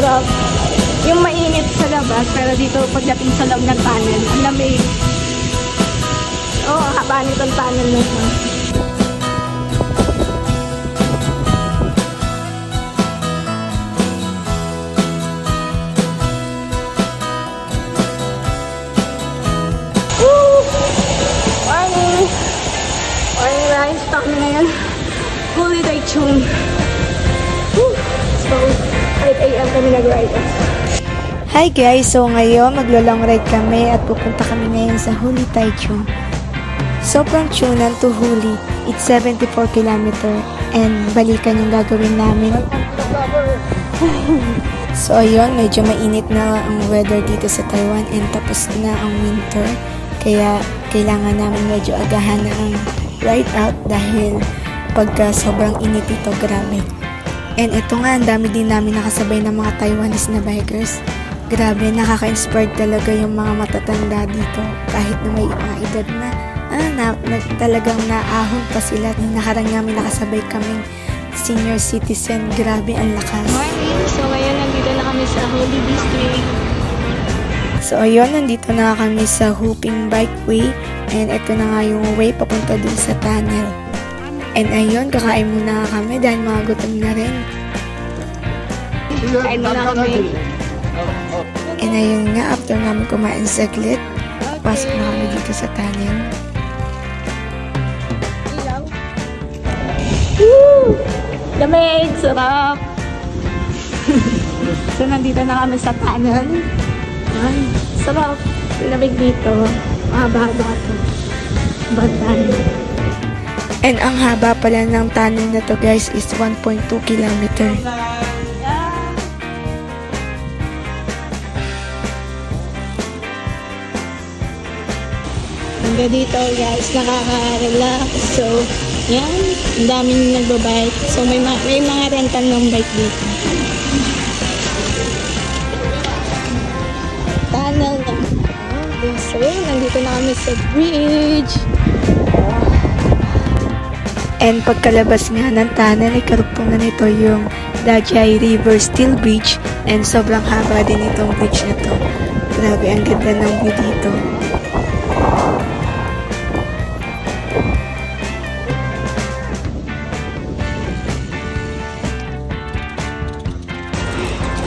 sarap. Yung mainit sa labas, pero dito pagdating sa loob ng tunnel, ang lamig. Oh, haba nitong tunnel na ito. Morning guys, stuck na ngayon. Holy Taichung. So, 8 AM kami nag-ride. Hi guys, so ngayon maglo-long ride kami at pupunta kami ngayon sa Holy Taichung. So from Chunan to Huli, it's 74 km and balikan yung gagawin namin. So ayun, medyo mainit na ang weather dito sa Taiwan and tapos na ang winter. Kaya kailangan namin medyo agahan na ang ride out dahil pagka sobrang init ito, grabe. And ito nga, ang dami din namin nakasabay ng mga Taiwanese na bikers. Grabe, nakaka-inspired talaga yung mga matatanda dito. Kahit na may mga edad na, talagang naahon pa sila. Nakarang namin nakasabay kaming senior citizen. Grabe, ang lakas. Morning! So ngayon, nandito na kami sa Holy District. So ayun, nandito na kami sa Huping Bikeway. And ito na nga yung way papunta dun sa tunnel. And ayun, kakain muna kami dahil mga gutom na rin. Kain muna kami. And ayun nga, after namin kumain saglit, pasok na kami dito sa tunnel. Woo! Lamig! Sarap! So nandito na kami sa tunnel. Ay, sarap! Lamig dito. Mahaba-haba ito. Bandan. And ang haba pala ng tunnel na to guys is 1.2 km. Hanggang dito guys, nakaka-relax. So, yan. Ang daming nagbabike. So, may mga rental ng bike dito. Tunnel na. So, yan. Nandito na kami sa bridge. And pagkalabas nga ng tunnel, ay karugtungan nito yung Dajai River Steel Bridge. And sobrang haba din itong bridge na to. Grabe, ang ganda ng view dito.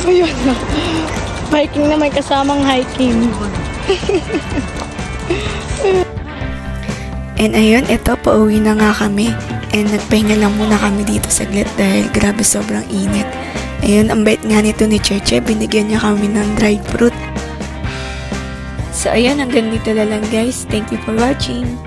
Ayun na. Hiking na may kasamang hiking. And ayun, ito, pauwi na nga kami. And nagpahinga lang muna kami dito saglit dahil grabe sobrang init. Ayun, ang bait nga nito ni Cheche, binigyan niya kami ng dried fruit. So ayun, hanggang dito na lang guys. Thank you for watching.